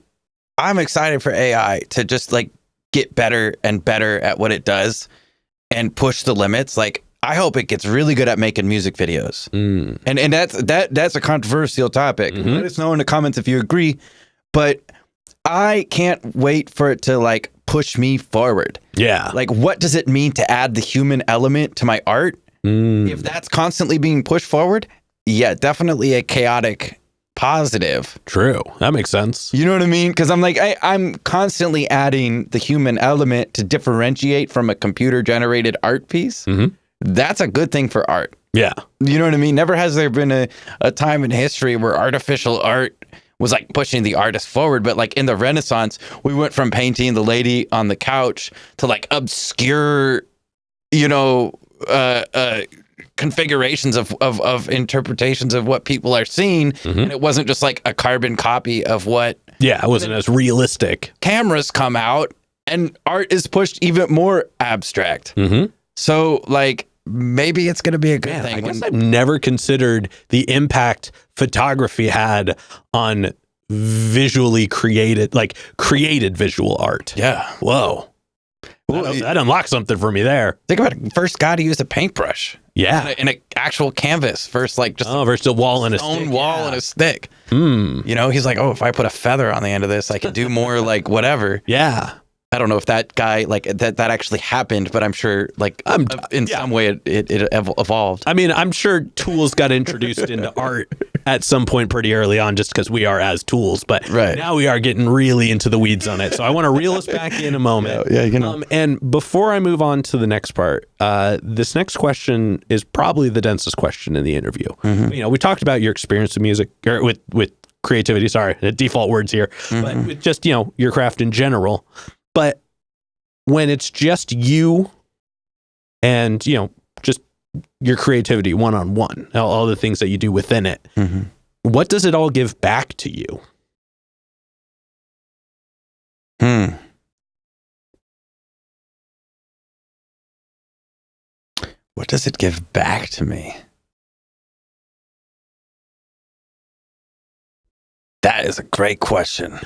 I'm excited for AI to just like get better and better at what it does and push the limits. Like I hope it gets really good at making music videos. And that's a controversial topic. Let us know in the comments if you agree. But I can't wait for it to like push me forward. Yeah. Like what does it mean to add the human element to my art? If that's constantly being pushed forward, yeah, definitely a chaotic positive. True. That makes sense. You know what I mean? Because I'm like, I'm constantly adding the human element to differentiate from a computer-generated art piece. That's a good thing for art. Yeah. You know what I mean? Never has there been a time in history where artificial art was like pushing the artist forward. But like in the Renaissance, we went from painting the lady on the couch to like obscure you know, configurations of interpretations of what people are seeing, and it wasn't just like a carbon copy of what. Yeah, it wasn't as realistic. Cameras come out, and art is pushed even more abstract. So, like, maybe it's going to be a good thing. I guess I've never considered the impact photography had on visually created visual art. Yeah. Whoa. That unlocked something for me there. Think about it. First guy to use a paintbrush. Yeah. In an actual canvas. First, like, just versus a wall and a stone stick. wall and a stick. You know, he's like, oh, if I put a feather on the end of this, I can do more, like, whatever. Yeah. I don't know if that guy, like, that actually happened, but I'm sure, like, in some way it evolved. I mean, I'm sure tools got introduced into art at some point pretty early on just because we are as tools. But now we are getting really into the weeds on it. So I want to reel us back in a moment. Yeah, you know. And before I move on to the next part, this next question is probably the densest question in the interview. You know, we talked about your experience with music, or with creativity. Sorry, the default words here. But with just, you know, your craft in general. But when it's just you and, you know, just your creativity one-on-one, all the things that you do within it, what does it all give back to you? What does it give back to me? That is a great question.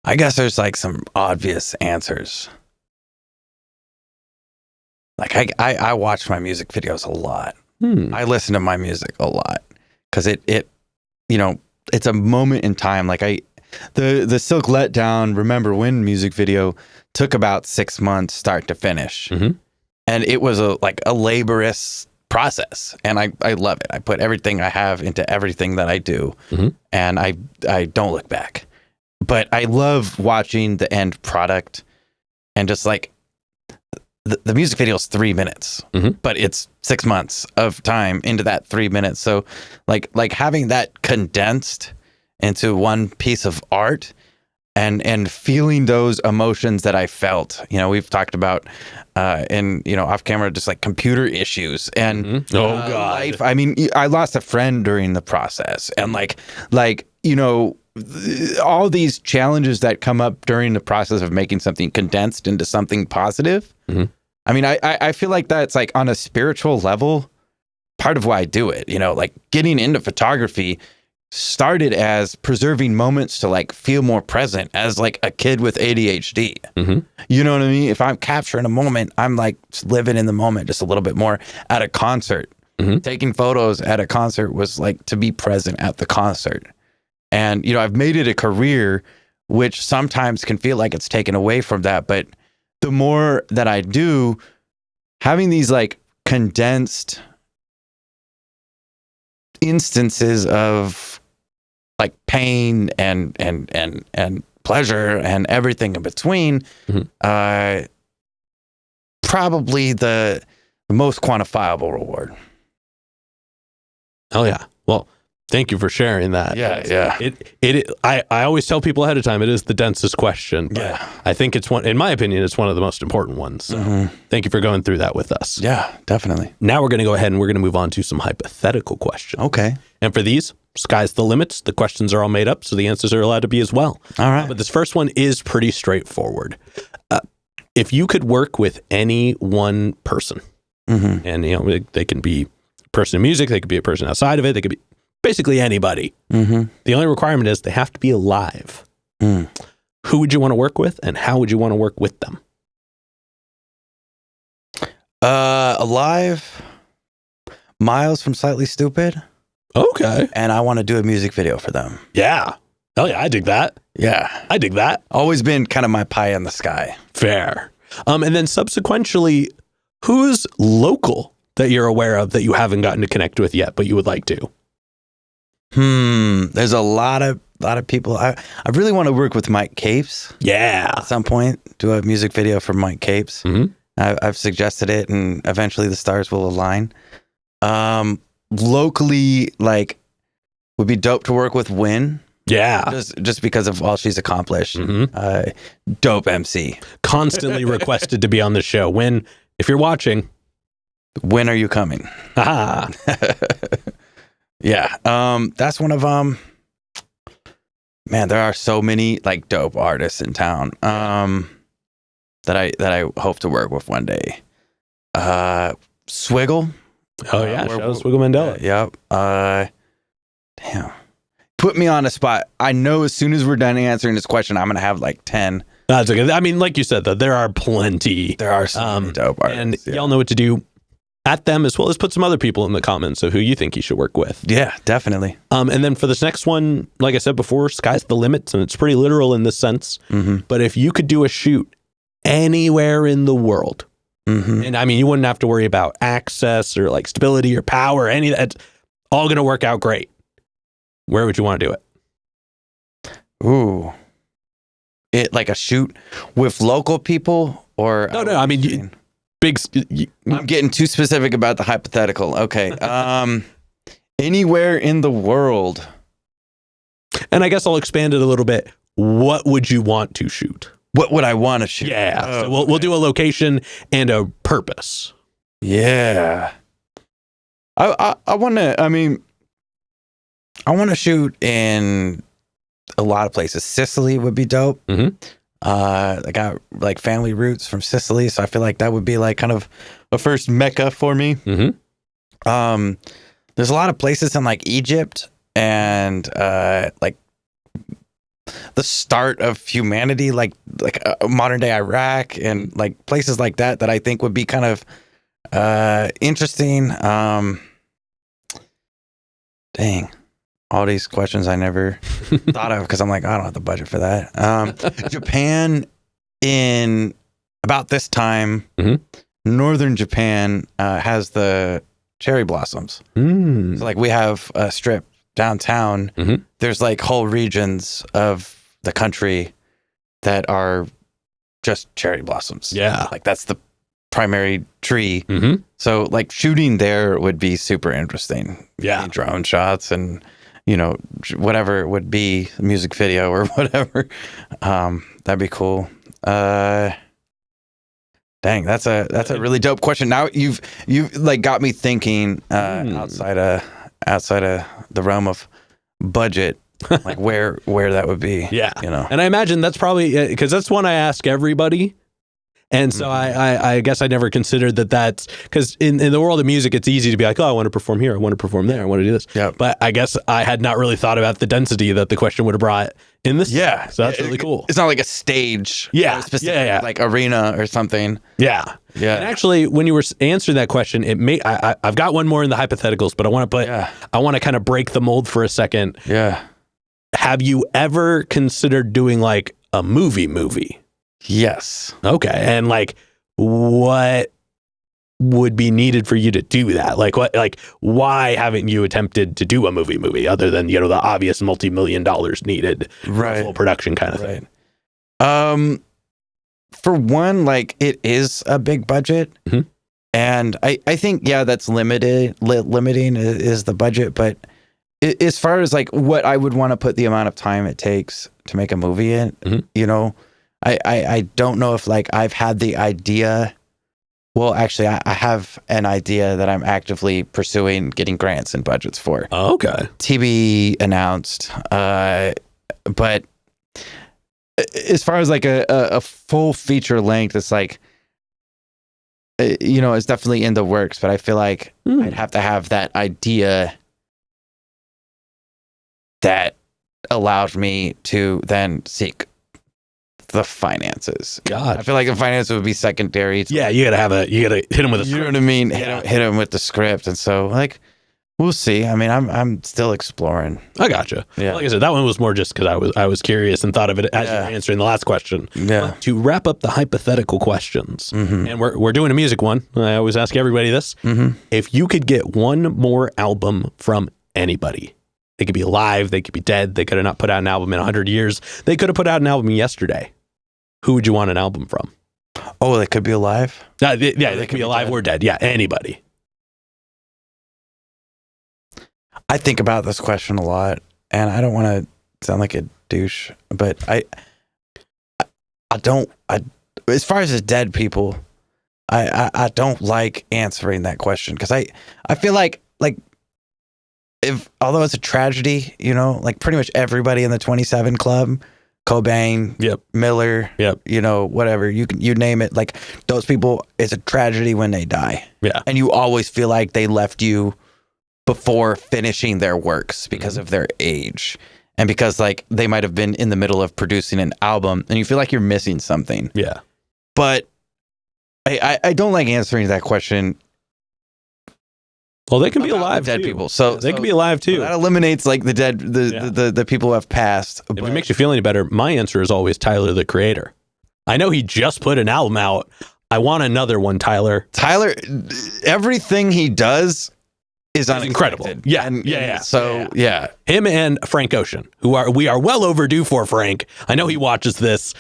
I guess there's like some obvious answers. Like I watch my music videos a lot. I listen to my music a lot because it you know, it's a moment in time. Like the Silk Letdown, Remember When music video took about 6 months start to finish. And it was a laborious process, and I love it. I put everything I have into everything that I do, and I don't look back. But I love watching the end product, and just like the music video is 3 minutes, but it's 6 months of time into that 3 minutes. So like having that condensed into one piece of art and feeling those emotions that I felt. You know, we've talked about in, you know, off camera, just like computer issues and life. I mean, I lost a friend during the process, and like, you know, all these challenges that come up during the process of making something condensed into something positive. I mean, I feel like that's like on a spiritual level, part of why I do it. You know, like getting into photography started as preserving moments to like feel more present as like a kid with ADHD. You know what I mean? If I'm capturing a moment, I'm like living in the moment just a little bit more. At a concert, taking photos at a concert was like to be present at the concert. And, you know, I've made it a career, which sometimes can feel like it's taken away from that. But the more that I do, having these like condensed instances of like pain and pleasure and everything in between, probably the most quantifiable reward. Oh yeah. Well, thank you for sharing that. Yeah. I always tell people ahead of time, it is the densest question. But I think it's one, in my opinion, it's one of the most important ones. So thank you for going through that with us. Yeah, definitely. Now we're going to go ahead and we're going to move on to some hypothetical questions. Okay. And for these, sky's the limits. The questions are all made up, so the answers are allowed to be as well. All right. But this first one is pretty straightforward. If you could work with any one person, and you know, they can be a person in music, they could be a person outside of it, they could be basically anybody. The only requirement is they have to be alive. Who would you want to work with, and how would you want to work with them? Alive, Miles from Slightly Stupid. Okay. And I want to do a music video for them. Yeah. Oh yeah, I dig that. Yeah. I dig that. Always been kind of my pie in the sky. Fair. And then subsequently, who's local that you're aware of that you haven't gotten to connect with yet, but you would like to? There's a lot of people. I really want to work with Mike Capes. Yeah. At some point, do a music video for Mike Capes. I've suggested it, and eventually the stars will align. Locally, like, would be dope to work with Win. Yeah. Just because of all she's accomplished. Dope MC. Constantly requested to be on the show. If you're watching, when are you coming? Aha. Yeah. That's one of them. Man, there are so many like dope artists in town that I hope to work with one day. Swiggle. Oh yeah, shout out Swiggle Mandela. Yep. Damn. Put me on a spot. I know as soon as we're done answering this question, I'm gonna have like 10. That's okay. I mean, like you said, though, there are plenty. There are so many dope artists. And y'all know what to do at them, as well as put some other people in the comments of who you think you should work with. Yeah, definitely. And then for this next one, like I said before, sky's the limit, and it's pretty literal in this sense. But if you could do a shoot anywhere in the world, and I mean, you wouldn't have to worry about access or like stability or power, any of that, all going to work out great. Where would you want to do it? Ooh. It like a shoot with local people or no, I mean, I'm getting too specific about the hypothetical. Okay. Anywhere in the world. And I guess I'll expand it a little bit. What would you want to shoot? What would I want to shoot? Yeah. So we'll do a location and a purpose. Yeah. I want to shoot in a lot of places. Sicily would be dope. I got like family roots from Sicily, so I feel like that would be like kind of a first mecca for me. There's a lot of places in like Egypt and like the start of humanity, like modern day Iraq and like places like that I think would be kind of interesting. Dang. All these questions I never thought of because I'm like, I don't have the budget for that. Japan in about this time, northern Japan has the cherry blossoms. So like we have a strip downtown. There's like whole regions of the country that are just cherry blossoms. Yeah. Like that's the primary tree. So like shooting there would be super interesting. Yeah. Drone shots and whatever it would be, music video or whatever. That'd be cool. Dang, that's a really dope question. Now you've like got me thinking outside of the realm of budget, like where that would be. Yeah. And I imagine that's probably because that's one I ask everybody. And so I guess I never considered that's because in the world of music, it's easy to be like, oh, I want to perform here. I want to perform there. I want to do this. Yeah. But I guess I had not really thought about the density that the question would have brought in this. Yeah. So that's really cool. It's not like a stage. Yeah. Specific, like arena or something. Yeah. Yeah. And actually, when you were answering that question, I've got one more in the hypotheticals, but I want to kind of break the mold for a second. Yeah. Have you ever considered doing like a movie? Yes. Okay. And like, what would be needed for you to do that? Why haven't you attempted to do a movie other than, the obvious multi-million dollars needed for full production kind of thing? For one, like it is a big budget. And I think, that's limiting is the budget. But as far as like what I would want to put the amount of time it takes to make a movie in, I don't know if like I've had the idea. Well, actually, I have an idea that I'm actively pursuing getting grants and budgets for. Oh, okay. TB announced. But as far as like a full feature length, it's like, it's definitely in the works. But I feel like I'd have to have that idea that allowed me to then seek the finances. God, I feel like the finances would be secondary. You gotta hit him with a script. You know what I mean? Yeah. Hit him with the script. And so like, we'll see. I mean, I'm still exploring. I gotcha. Yeah. Like I said, that one was more just because I was curious and thought of it as you were answering the last question. Yeah. But to wrap up the hypothetical questions, and we're doing a music one. I always ask everybody this. If you could get one more album from anybody, they could be alive, they could be dead, they could have not put out an album in 100 years, they could have put out an album yesterday. Who would you want an album from? Oh, they could be alive? They could be alive or dead. Yeah, anybody. I think about this question a lot, and I don't want to sound like a douche, but I don't. As far as the dead people, I don't like answering that question because I feel like if although it's a tragedy, you know, like pretty much everybody in the 27 Club, Cobain, Miller, you know, whatever you name it, like those people, it's a tragedy when they die. Yeah, and you always feel like they left you before finishing their works because of their age. And because like they might have been in the middle of producing an album and you feel like you're missing something. Yeah. But I don't like answering that question. Well, they can be alive dead too. people. So they can be alive too. That eliminates like the dead, the people who have passed. If it makes you feel any better, my answer is always Tyler, the Creator. I know he just put an album out. I want another one, Tyler. Tyler, everything he does is incredible. Yeah. Yeah. Him and Frank Ocean, we are well overdue for Frank. I know he watches this.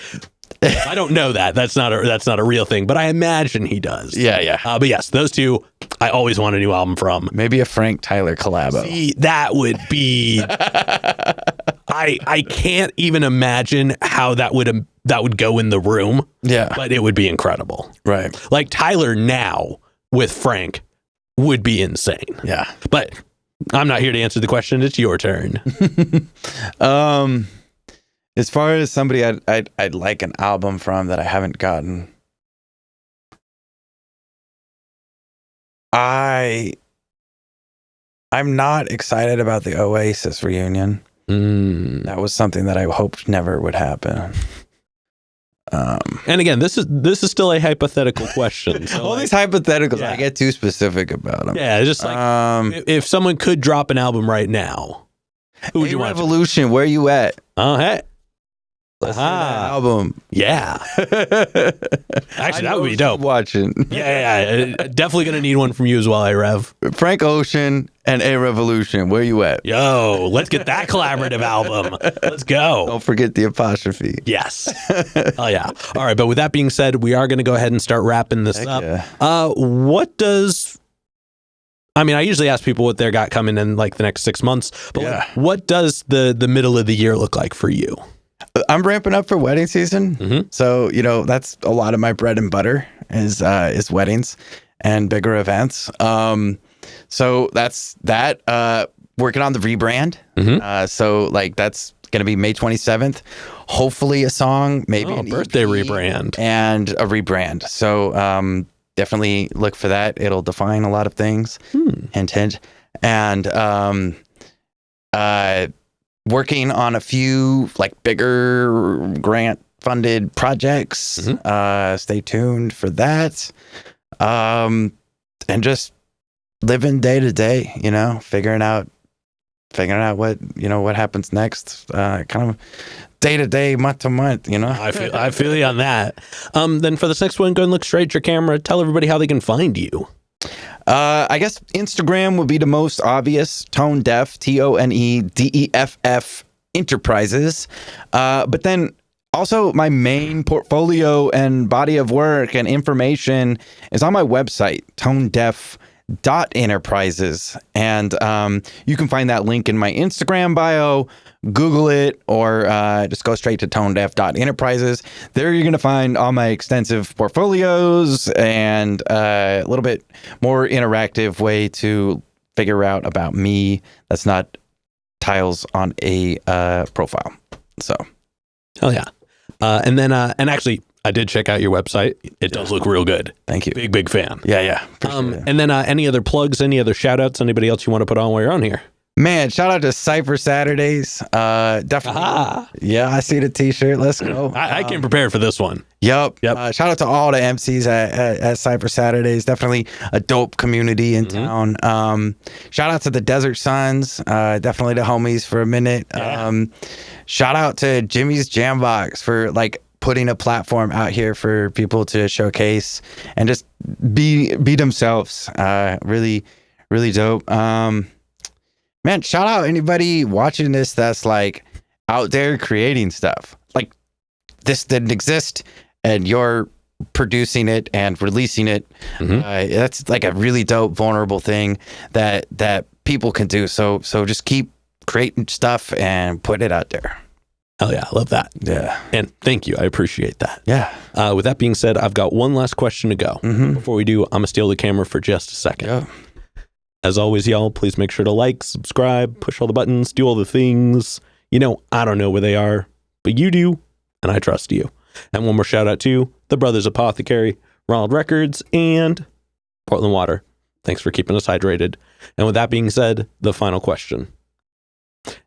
I don't know that. That's not a real thing, but I imagine he does. Yeah. But yes, those two, I always want a new album from. Maybe a Frank Tyler collabo. See, that would be. I can't even imagine how that would go in the room. Yeah, but it would be incredible. Right. Like Tyler now with Frank would be insane. Yeah. But I'm not here to answer the question. It's your turn. As far as somebody I'd like an album from that I haven't gotten, I'm not excited about the Oasis reunion. That was something that I hoped never would happen. And again, this is still a hypothetical question. So all these hypotheticals, I get too specific about them. Yeah, just like if someone could drop an album right now, who would you want? Revolution, where you at? Oh, hey. Let's hear that album. Yeah. Actually, that would be dope. Watching. Yeah. Definitely going to need one from you as well, Rev. Frank Ocean and A Revolution. Where you at? Yo, let's get that collaborative album. Let's go. Don't forget the apostrophe. Yes. Oh, yeah. All right. But with that being said, we are going to go ahead and start wrapping this up. Yeah. I usually ask people what they got coming in like the next 6 months. But what does the middle of the year look like for you? I'm ramping up for wedding season. Mm-hmm. So, you know, that's a lot of my bread and butter is weddings and bigger events. So that's that. Working on the rebrand. Mm-hmm. So like that's going to be May 27th. Hopefully a song, maybe an birthday EP rebrand. And a rebrand. So definitely look for that. It'll define a lot of things. Hint, hint. And working on a few like bigger grant funded projects. Mm-hmm. Stay tuned for that. And just living day to day, you know, figuring out what happens next. Kind of day to day, month to month, you know. I feel you on that. Then for this next one, go and look straight at your camera. Tell everybody how they can find you. I guess Instagram would be the most obvious. Tone Deff, TONEDEFF Enterprises. But then also my main portfolio and body of work and information is on my website, tonedeff.enterprises. And you can find that link in my Instagram bio. Google it or just go straight to tonedeff.enterprises. There you're going to find all my extensive portfolios and a little bit more interactive way to figure out about me that's not tiles on a profile. So, hell yeah. And then, and actually, I did check out your website. It does look real good. Thank you. Big fan. Yeah. And then any other plugs, any other shout outs, anybody else you want to put on while you're on here? Man, shout out to Cypher Saturdays. Definitely. Aha. Yeah, I see the t-shirt. Let's go. I came prepared for this one. Yep. Shout out to all the MCs at Cypher Saturdays. Definitely a dope community in town. Shout out to the Desert Sons. Definitely the homies for a minute. Yeah. Shout out to Jimmy's Jambox for like putting a platform out here for people to showcase and just be themselves. Really, really dope. Man, shout out anybody watching this that's like out there creating stuff. Like this didn't exist and you're producing it and releasing it. Mm-hmm. That's like a really dope, vulnerable thing that people can do. So just keep create stuff and put it out there. Hell yeah, I love that. Yeah. And thank you. I appreciate that. Yeah. With that being said, I've got one last question to go. Before we do, I'm going to steal the camera for just a second. Yeah. As always, y'all, please make sure to like, subscribe, push all the buttons, do all the things. I don't know where they are, but you do, and I trust you. And one more shout out to the Brothers Apothecary, Ronald Records, and Portland Water. Thanks for keeping us hydrated. And with that being said, the final question.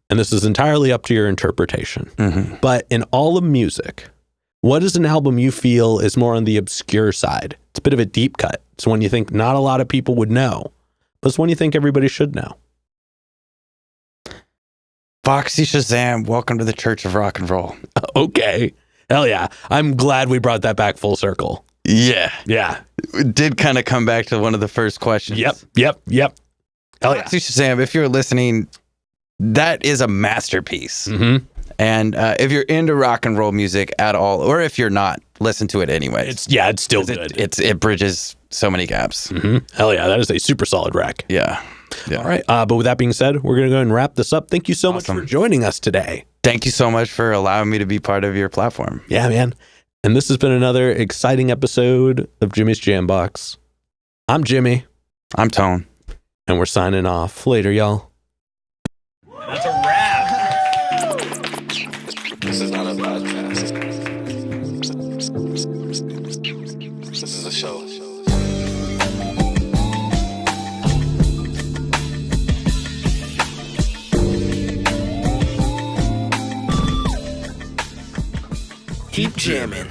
And this is entirely up to your interpretation. But in all of music, what is an album you feel is more on the obscure side? It's a bit of a deep cut. It's one you think not a lot of people would know, but it's one you think everybody should know. Foxy Shazam, welcome to the Church of Rock and Roll. Okay. Hell yeah. I'm glad we brought that back full circle. Yeah. Yeah. It did kind of come back to one of the first questions. Yep. Hell yeah. Foxy Shazam, if you're listening, that is a masterpiece. And if you're into rock and roll music at all, or if you're not, listen to it anyway. It's still good. It bridges so many gaps. Hell yeah, that is a super solid rec. Yeah. All right. But with that being said, we're going to go ahead and wrap this up. Thank you so much for joining us today. Thank you so much for allowing me to be part of your platform. Yeah, man. And this has been another exciting episode of Jimmy's Jambox. I'm Jimmy. I'm Tone. And we're signing off. Later, y'all. That's a wrap. This is not a podcast. This is a show. Keep jamming.